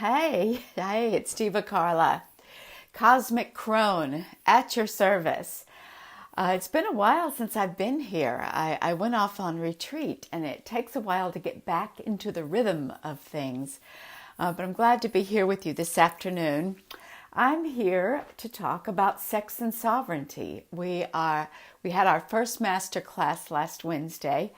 Hey, it's Diva Carla, Cosmic Crone at your service. It's been a while since I've been here. I went off on retreat, and it takes a while to get back into the rhythm of things. But I'm glad to be here with you this afternoon. I'm here to talk about sex and sovereignty. We had our first master class last Wednesday,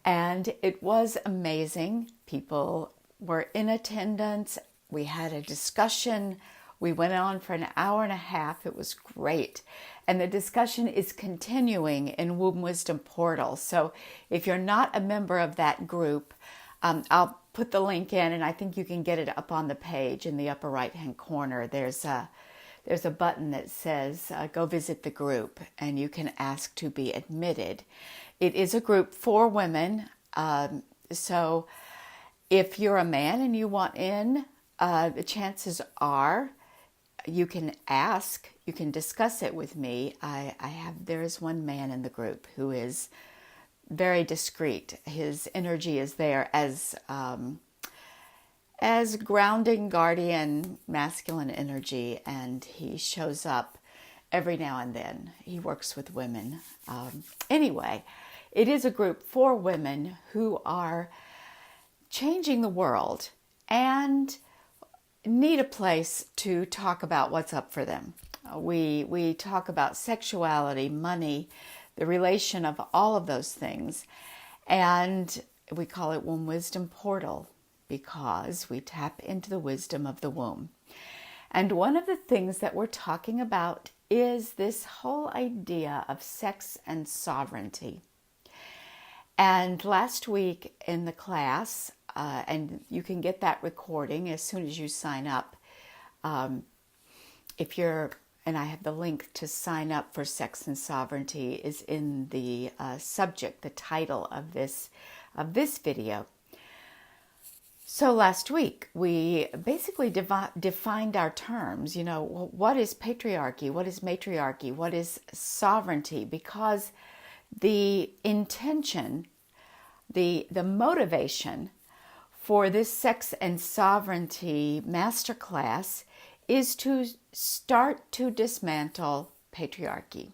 and it was amazing. People were in attendance. We had a discussion. We went on for an hour and a half. It was great. And the discussion is continuing in Womb Wisdom Portal. So if you're not a member of that group, I'll put the link in, and I think you can get it up on the page in the upper right-hand corner. There's a button that says go visit the group, and you can ask to be admitted. It is a group for women. So if you're a man and you want in, the chances are you can ask, you can discuss it with me. There is one man in the group who is very discreet. His energy is there as grounding, guardian, masculine energy, and he shows up every now and then. He works with women. Anyway, it is a group for women who are changing the world and need a place to talk about what's up for them. We talk about sexuality, money, the relation of all of those things, and we call it Womb Wisdom Portal because we tap into the wisdom of the womb. And one of the things that we're talking about is this whole idea of sex and sovereignty. And last week in the class, and you can get that recording as soon as you sign up. And I have the link to sign up for Sex and Sovereignty is in the subject, the title of this video. So last week we basically defined our terms. What is patriarchy? What is matriarchy? What is sovereignty? Because the intention, the motivation for this Sex and Sovereignty Masterclass is to start to dismantle patriarchy.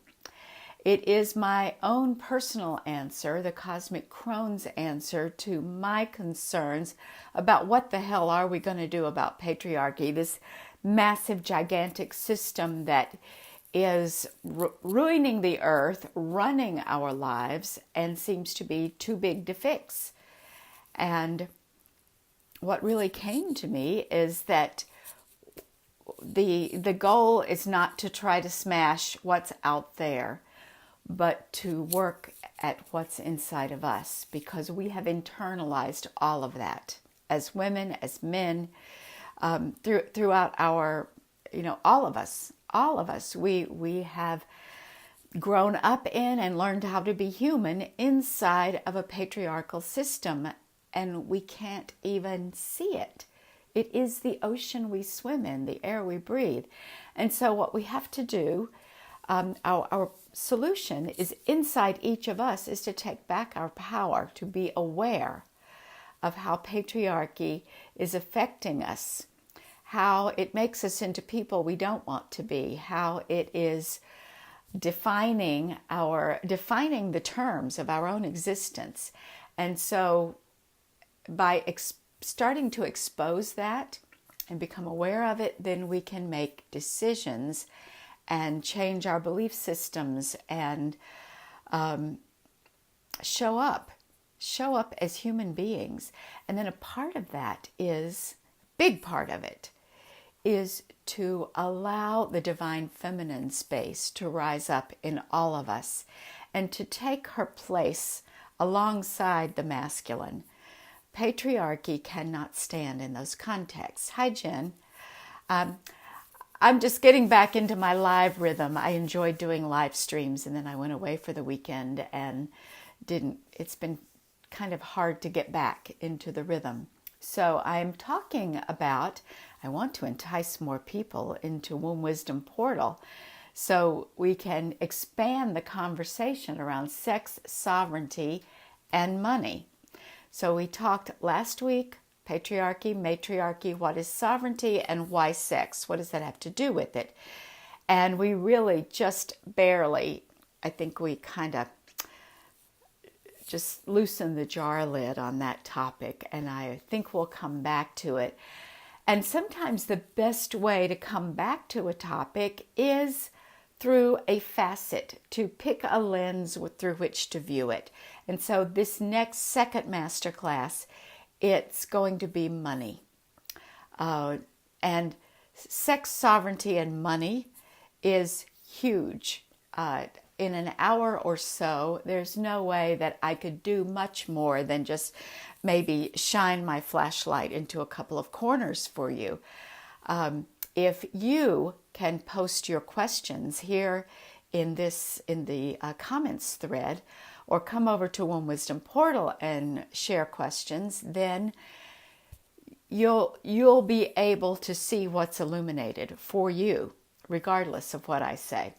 It is my own personal answer, the Cosmic Crone's answer to my concerns about what the hell are we going to do about patriarchy, this massive, gigantic system that is ruining the earth, running our lives, and seems to be too big to fix. And what really came to me is that the goal is not to try to smash what's out there, but to work at what's inside of us, because we have internalized all of that as women, as men, throughout our, all of us, we have grown up in and learned how to be human inside of a patriarchal system, and we can't even see it. It is the ocean we swim in, the air we breathe. And so what we have to do, our solution is inside each of us, is to take back our power, to be aware of how patriarchy is affecting us, how it makes us into people we don't want to be, how it is defining the terms of our own existence. And so by starting to expose that and become aware of it, then we can make decisions and change our belief systems and show up as human beings. And then a part of that big part of it is to allow the divine feminine space to rise up in all of us and to take her place alongside the masculine. Patriarchy cannot stand in those contexts. Hi, Jen. I'm just getting back into my live rhythm. I enjoyed doing live streams, and then I went away for the weekend and it's been kind of hard to get back into the rhythm. So I'm talking about, I want to entice more people into Womb Wisdom Portal so we can expand the conversation around sex, sovereignty, and money. So we talked last week, patriarchy, matriarchy, what is sovereignty, and why sex? What does that have to do with it? And we really just barely, I think we kind of just loosen the jar lid on that topic, and I think we'll come back to it. And sometimes the best way to come back to a topic is through a facet, to pick a lens through which to view it. And so this next second masterclass, it's going to be money. And sex, sovereignty, and money is huge. In an hour or so, there's no way that I could do much more than just maybe shine my flashlight into a couple of corners for you. If you can post your questions here in the comments thread, or come over to One Wisdom Portal and share questions, then you'll be able to see what's illuminated for you, regardless of what I say.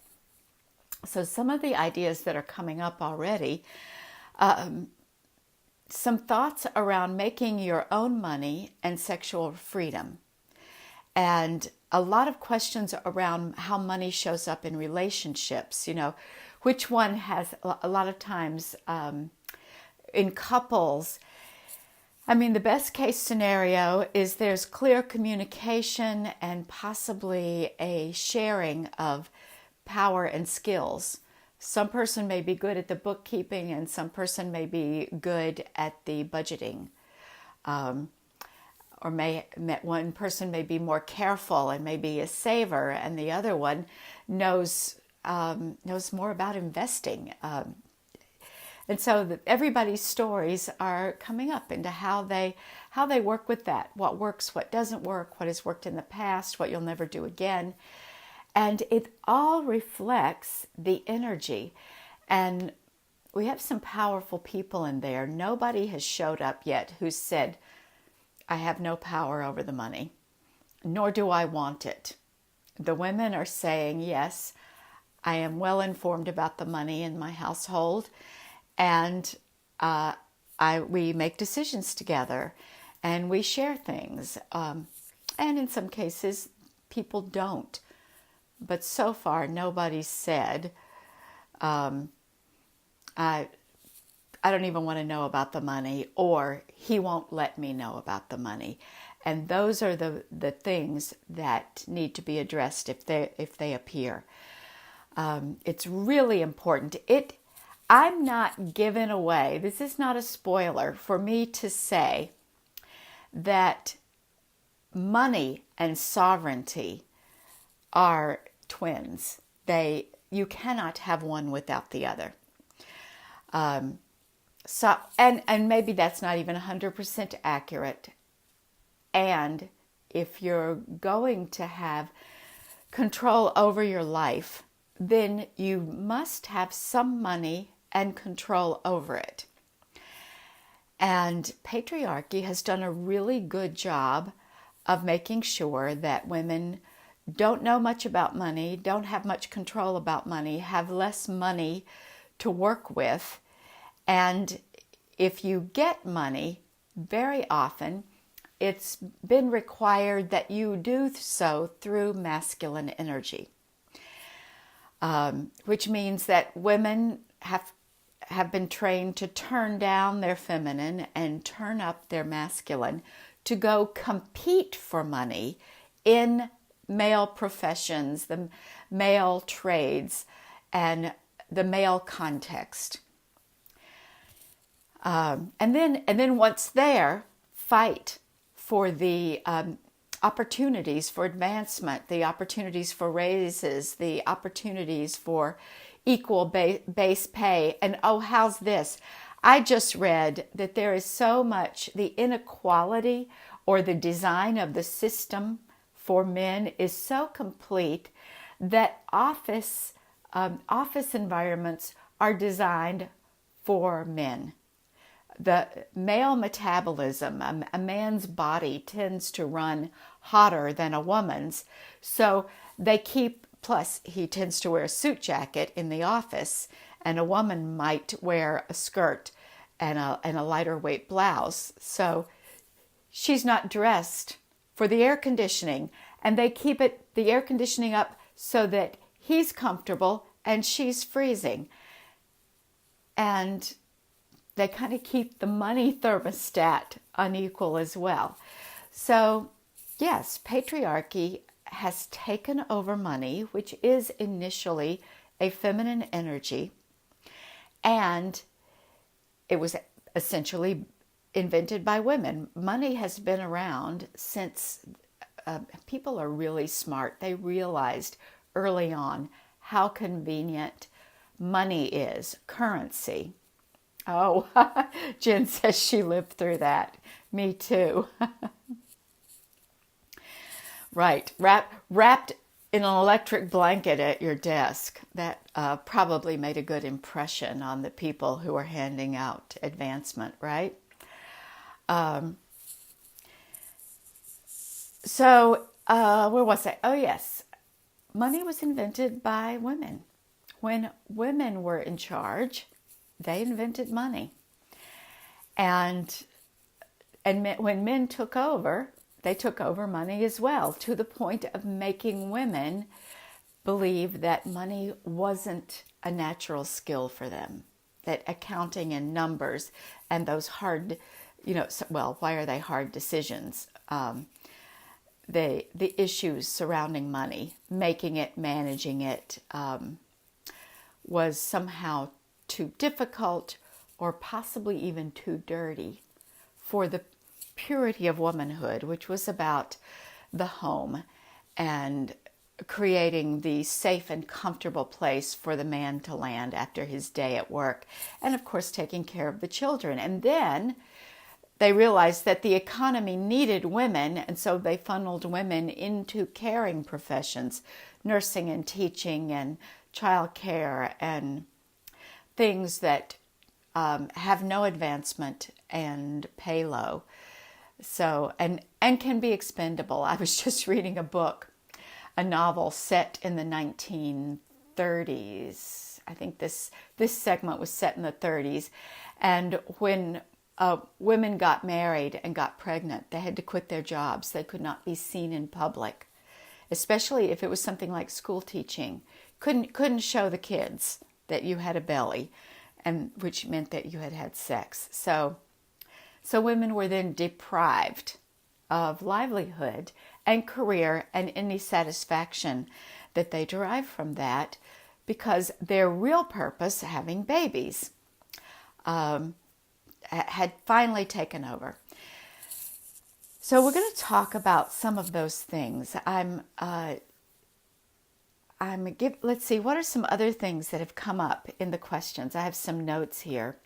So some of the ideas that are coming up already, some thoughts around making your own money and sexual freedom. And a lot of questions around how money shows up in relationships, which one has a lot of times in couples. I mean, the best case scenario is there's clear communication and possibly a sharing of power and skills. Some person may be good at the bookkeeping and some person may be good at the budgeting. Or one person may be more careful and maybe a saver, and the other one knows more about investing. And so everybody's stories are coming up into how they work with that, what works, what doesn't work, what has worked in the past, what you'll never do again. And it all reflects the energy. And we have some powerful people in there. Nobody has showed up yet who said, I have no power over the money, nor do I want it. The women are saying, yes, I am well informed about the money in my household, and we make decisions together, and we share things. And in some cases, people don't. But so far, nobody's said, I don't even want to know about the money, or he won't let me know about the money. And those are the things that need to be addressed if they appear. It's really important. I'm not giving away, this is not a spoiler for me to say that money and sovereignty are twins. You cannot have one without the other. So, and maybe that's not even 100% accurate. And if you're going to have control over your life, then you must have some money and control over it. And patriarchy has done a really good job of making sure that women don't know much about money, don't have much control about money, have less money to work with. And if you get money, very often it's been required that you do so through masculine energy, which means that women have been trained to turn down their feminine and turn up their masculine to go compete for money in male professions, the male trades, and the male context. And then once there, fight for the opportunities for advancement, the opportunities for raises, the opportunities for equal base pay. And oh, how's this? I just read that there is so much, the inequality or the design of the system for men is so complete that office environments are designed for men. The male metabolism, a man's body tends to run hotter than a woman's. So they keep, plus he tends to wear a suit jacket in the office, and a woman might wear a skirt and a lighter weight blouse. So she's not dressed for the air conditioning, and they keep the air conditioning up so that he's comfortable and she's freezing. And they kind of keep the money thermostat unequal as well. So, yes, patriarchy has taken over money, which is initially a feminine energy, and it was essentially invented by women. Money has been around since people are really smart. They realized early on how convenient money is, currency. Oh, Jen says she lived through that. Me too. Right, wrapped in an electric blanket at your desk. That probably made a good impression on the people who were handing out advancement, right? Where was I? Oh, yes. Money was invented by women. When women were in charge, they invented money. And when men took over, they took over money as well, to the point of making women believe that money wasn't a natural skill for them, that accounting and numbers and those hard, why are they hard decisions? The issues surrounding money, making it, managing it, was somehow too difficult or possibly even too dirty for the purity of womanhood, which was about the home and creating the safe and comfortable place for the man to land after his day at work, and of course taking care of the children. And then they realized that the economy needed women, and so they funneled women into caring professions, nursing and teaching and childcare and things that have no advancement and pay low. So, and can be expendable. I was just reading a novel set in the 1930s. I think this segment was set in the 30s. And when women got married and got pregnant, they had to quit their jobs. They could not be seen in public, especially if it was something like school teaching. Couldn't show the kids that you had a belly, and which meant that you had had sex. So women were then deprived of livelihood and career and any satisfaction that they derived from that, because their real purpose, having babies, had finally taken over. So we're going to talk about some of those things. Let's see, what are some other things that have come up in the questions? I have some notes here.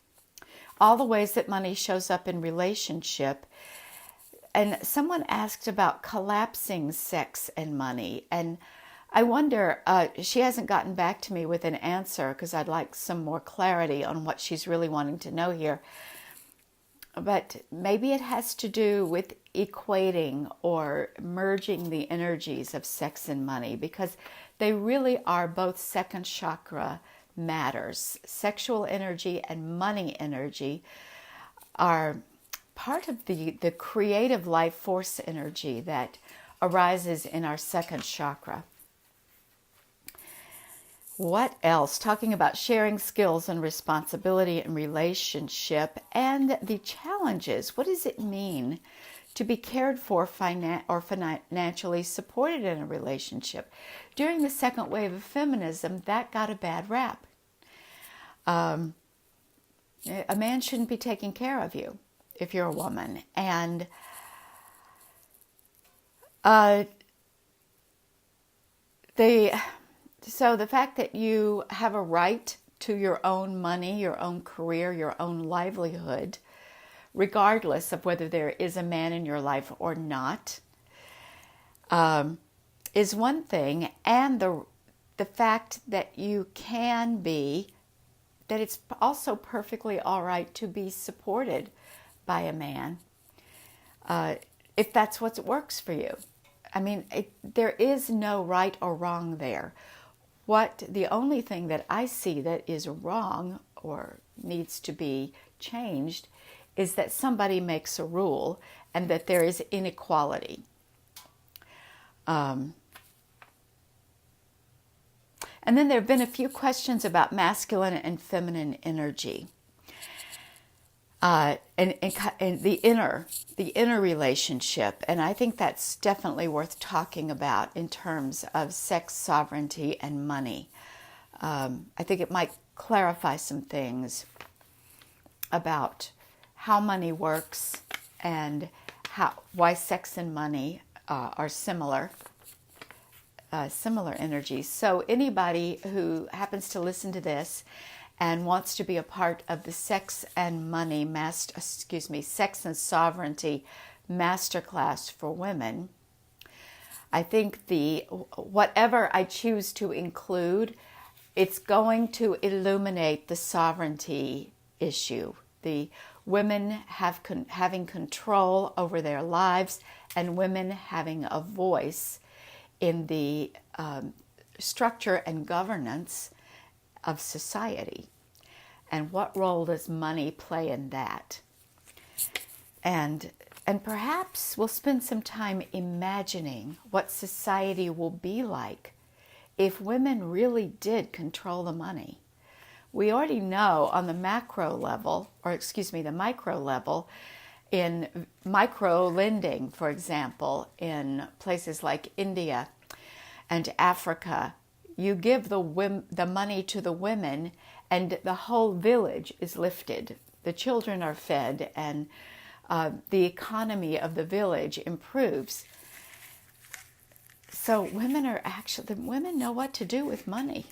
All the ways that money shows up in relationship. And someone asked about collapsing sex and money. And I wonder, she hasn't gotten back to me with an answer because I'd like some more clarity on what she's really wanting to know here. But maybe it has to do with equating or merging the energies of sex and money, because they really are both second chakra matters. Sexual energy and money energy are part of the creative life force energy that arises in our second chakra. What else? Talking about sharing skills and responsibility in relationship and the challenges. What does it mean to be cared for or financially supported in a relationship? During the second wave of feminism, that got a bad rap. A man shouldn't be taking care of you if you're a woman. And so the fact that you have a right to your own money, your own career, your own livelihood, regardless of whether there is a man in your life or not, is one thing. And the fact that you can be, that it's also perfectly all right to be supported by a man, if that's what works for you. I mean, there is no right or wrong there. The only thing that I see that is wrong or needs to be changed is that somebody makes a rule and that there is inequality. And then there have been a few questions about masculine and feminine energy. And the inner relationship, and I think that's definitely worth talking about in terms of sex, sovereignty, and money. I think it might clarify some things about how money works and why sex and money are similar energies. So anybody who happens to listen to this and wants to be a part of the Sex and Sovereignty Masterclass for women, I think whatever I choose to include, it's going to illuminate the sovereignty issue. The women having control over their lives, and women having a voice in the structure and governance of society, and what role does money play in that? And perhaps we'll spend some time imagining what society will be like if women really did control the money. We already know on the micro level, in micro lending, for example, in places like India and Africa, you give the money to the women and the whole village is lifted. The children are fed and the economy of the village improves. So women know what to do with money.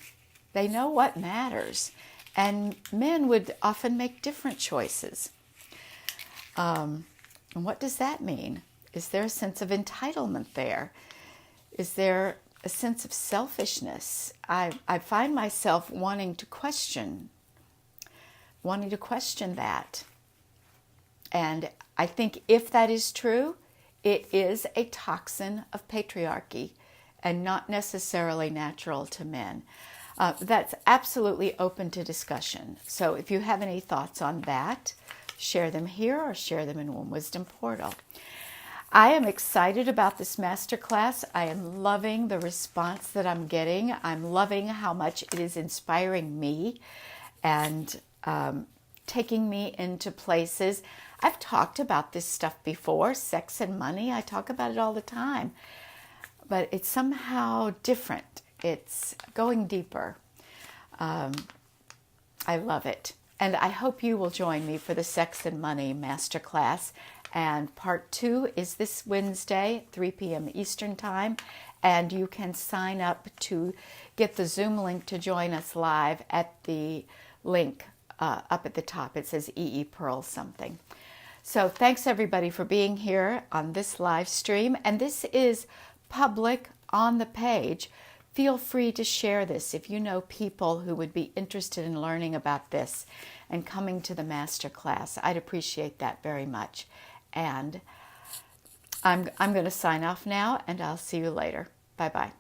They know what matters. And men would often make different choices. And what does that mean? Is there a sense of entitlement there? Is there a sense of selfishness? I find myself wanting to question that. And I think if that is true, it is a toxin of patriarchy and not necessarily natural to men. That's absolutely open to discussion. So if you have any thoughts on that, share them here or share them in Womb Wisdom Portal. I am excited about this masterclass. I am loving the response that I'm getting. I'm loving how much it is inspiring me and taking me into places. I've talked about this stuff before, sex and money. I talk about it all the time. But it's somehow different. It's going deeper. I love it. And I hope you will join me for the Sex and Money Masterclass. And part 2 is this Wednesday, 3 p.m. Eastern Time. And you can sign up to get the Zoom link to join us live at the link up at the top. It says EE Pearl something. So thanks everybody for being here on this live stream. And this is public on the page. Feel free to share this if you know people who would be interested in learning about this and coming to the masterclass. I'd appreciate that very much. And I'm going to sign off now, and I'll see you later. Bye-bye.